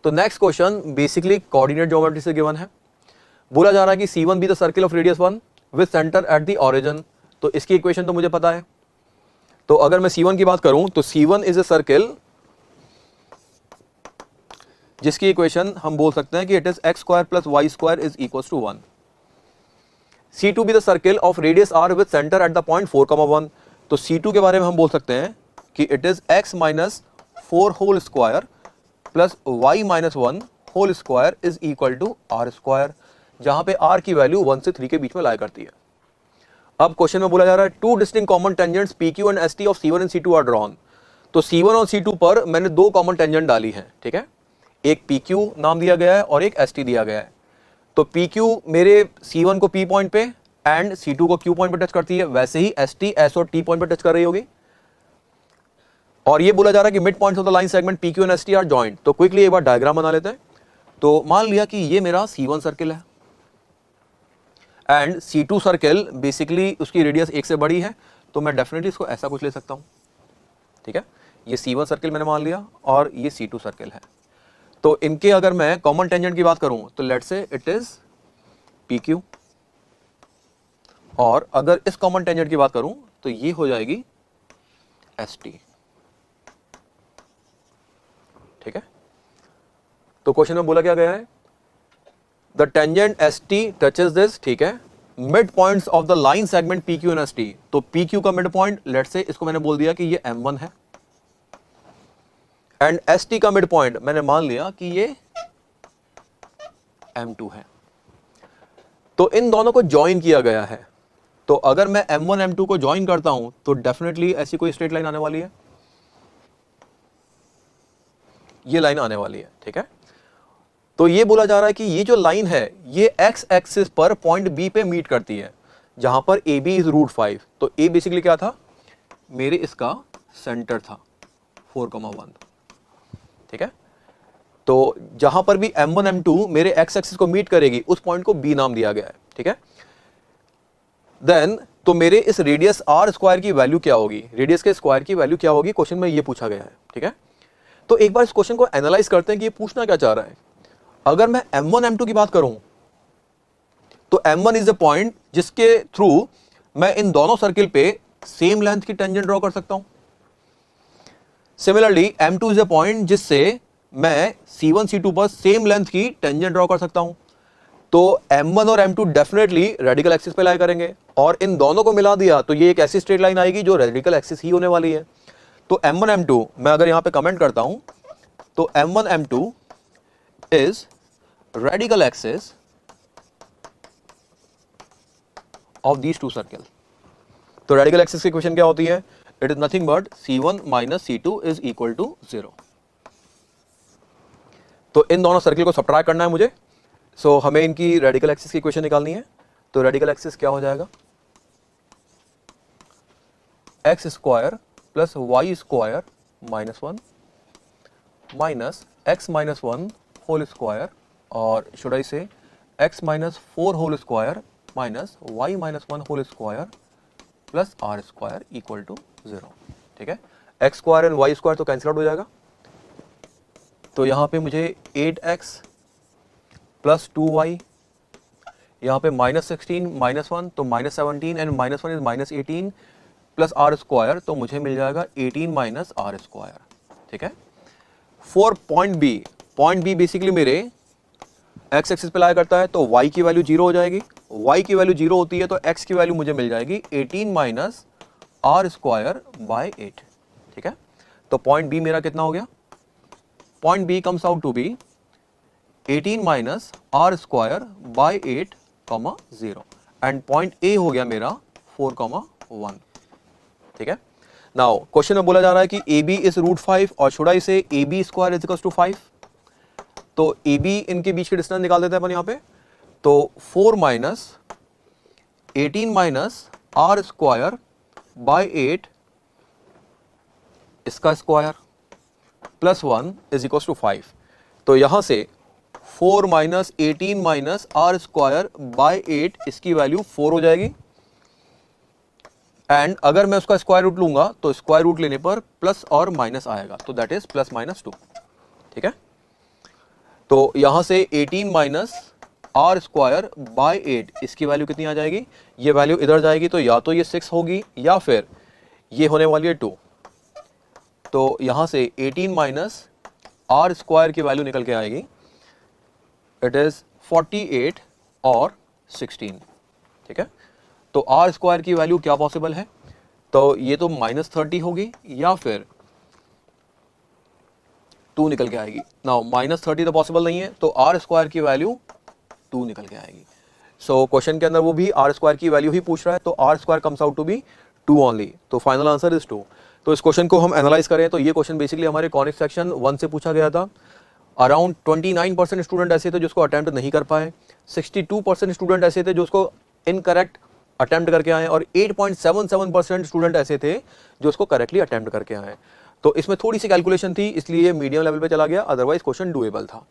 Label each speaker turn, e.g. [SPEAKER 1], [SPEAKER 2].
[SPEAKER 1] तो next question basically coordinate geometry से given है। बोला जा रहा है कि C1 B the circle of radius 1 with centre at the origin. तो इसकी इक्वेशन तो मुझे पता है। तो अगर मैं C1 की बात करूं तो C1 इज अ सर्किल जिसकी इक्वेशन हम बोल सकते हैं कि it is x square plus Y square is equal to 1। C2 be the circle of radius r with centre at the point 4,1। तो C2 के बारे में हम बोल सकते हैं कि it is x minus 4 whole square plus y minus 1 whole square is equal to r square, जहां पे r की वैल्यू 1 से 3 के बीच में लाया करती है। अब क्वेश्चन में बोला जा रहा है two distinct common tangents PQ and ST of C1 and C2 are drawn. तो C1 और C2 पर मैंने दो कॉमन टेंजेंट डाली है, ठीक है। एक PQ नाम दिया गया है और एक ST दिया गया है। तो PQ मेरे C1 को P पॉइंट पे एंड C2 को Q पॉइंट पे टच करती है, वैसे ही ST S और T पॉइंट पे टच कर रही होगी। और ये बोला जा रहा है कि mid points of the line segment PQ and ST are joint. तो क्विकली एक बार डायग्राम बना लेते हैं। तो मान लिया कि ये मेरा C1 सर्किल है एंड C2 सर्किल बेसिकली उसकी रेडियस 1 से बड़ी है, तो मैं डेफिनेटली इसको ऐसा कुछ ले सकता हूं, ठीक है। ये C1 सर्किल मैंने मान लिया और ये C2 सर्किल है। तो इनके अगर मैं कॉमन टेंजेंट की बात करूं तो let's say it is PQ, और अगर इस कॉमन टेंजेंट की बात करूं तो ये हो जाएगी ST, ठीक है। तो क्वेश्चन में बोला क्या गया है, the tangent ST touches this, ठीक है, mid points of the line segment PQ and ST। तो PQ का मिड पॉइंट लेट्स से इसको मैंने बोल दिया कि ये M1 है एंड ST का मिड पॉइंट मैंने मान लिया कि ये M2 है। तो इन दोनों को ज्वाइन किया गया है। तो अगर मैं M1 M2 को ज्वाइन करता हूं तो डेफिनेटली ऐसी कोई स्ट्रेट लाइन आने वाली है, ये लाइन आने वाली है, ठीक है। तो ये बोला जा रहा है कि ये जो लाइन है ये x एक्सिस पर पॉइंट B पे मीट करती है, जहां पर AB इज √5। तो A बेसिकली क्या था, मेरे इसका सेंटर था 4,1, ठीक है। तो जहां पर भी M1 M2 मेरे x एक्सिस को मीट करेगी उस पॉइंट को B नाम दिया गया है, ठीक है। देन तो मेरे इस रेडियस r स्क्वायर की वैल्यू क्या होगी, रेडियस के स्क्वायर की वैल्यू क्या होगी, क्वेश्चन में ये पूछा गया है, ठीक है। तो एक बार इस क्वेश्चन को एनालाइज करते हैं कि ये पूछना क्या चाह रहा है। अगर मैं M1 M2 की बात करूं तो M1 इज द पॉइंट जिसके थ्रू मैं इन दोनों सर्किल पे सेम लेंथ की टेंजेंट ड्रॉ कर सकता हूं। Similarly M2 is the point जिससे मैं C1 C2 पर सेम लेंथ की टेंजेंट ड्रॉ कर सकता हूं। तो M1 और M2 डेफिनेटली रेडिकल एक्सिस पे लाई करेंगे और इन दोनों को मिला दिया तो ये एक ऐसी स्ट्रेट लाइन आएगी जो रेडिकल एक्सिस ही होने वाली है। तो M1 M2 मैं अगर यहां पे कमेंट करता हूं तो M1 M2 is radical axis of these two circles। तो radical axis की इक्वेशन क्या होती है, it is nothing but C1 minus C2 is equal to 0। तो इन दोनों सर्किल को सब्ट्रैक्ट करना है मुझे, सो हमें इनकी radical axis की इक्वेशन निकालनी है। तो radical axis क्या हो जाएगा, x square plus Y square minus 1 minus x minus 1 whole square, और should I say x minus 4 whole square minus y minus 1 whole square plus r square equal to 0, ठीक है। x square and y square तो cancel out हो जाएगा। तो यहाँ पे मुझे 8x प्लस 2y, यहाँ पे माइनस 16 माइनस 1 तो minus 17 and minus 1 is minus 18 plus r square, तो मुझे मिल जाएगा 18 माइनस r स्क्वायर, ठीक है। फॉर पॉइंट B बेसिकली मेरे x एक्सिस पे लाया करता है, तो y की वैल्यू 0 हो जाएगी। y की वैल्यू 0 होती है तो x की वैल्यू मुझे मिल जाएगी 18 माइनस r स्क्वायर बाय 8, ठीक है। तो पॉइंट B मेरा कितना हो गया, point B comes out to be 18 minus r square by 8, 0 and point A हो गया मेरा 4,1, ठीक है। नाउ क्वेश्चन में बोला जा रहा है कि AB इज √5 और should I say AB square is equal to 5। तो AB इनके बीच की डिस्टेंस निकाल देते हैं अपन यहाँ पे। तो 4 minus 18 minus r square by 8 इसका square plus 1 is equal to 5। तो यहां से 4 minus 18 minus r square by 8 इसकी वैल्यू 4 हो जाएगी एंड अगर मैं उसका स्क्वायर रूट लूंगा तो स्क्वायर रूट लेने पर प्लस और माइनस आएगा, तो दैट इज प्लस माइनस 2, ठीक है। तो यहाँ से 18 माइनस आर स्क्वायर बाय 8, इसकी वैल्यू कितनी आ जाएगी, ये वैल्यू इधर जाएगी तो या तो ये 6 होगी या फिर ये होने वाली है 2। तो यहाँ से 18 माइनस आर स्क्वायर की वैल्यू निकल के आएगी, इट इज 48 और 16। ठीक है, तो आर स्क्वायर की वैल्यू क्या पॉसिबल है, तो ये तो -30 होगी या फिर 2 निकल के आएगी। नाउ -30 तो पॉसिबल नहीं है, तो आर स्क्वायर की वैल्यू 2 निकल के आएगी। सो क्वेश्चन के अंदर वो भी आर स्क्वायर की वैल्यू ही पूछ रहा है, तो R square comes out to be 2 only. तो फाइनल आंसर इज 2। तो इस क्वेश्चन को हम एनालाइज करें तो ये क्वेश्चन बेसिकली हमारे कॉनिक सेक्शन 1 से पूछा गया था। अराउंड 29% स्टूडेंट ऐसे थे जो उसको अटेम्प्ट नहीं कर पाए, 62% स्टूडेंट ऐसे थे जो उसको इनकरेक्ट अटेम्प्ट करके आए और 8.77% स्टूडेंट ऐसे थे जो उसको करेक्टली अटेम्प्ट करके आए। तो इसमें थोड़ी सी कैलकुलेशन थी, इसलिए मीडियम लेवल पे चला गया, अदरवाइज क्वेश्चन डूएबल था।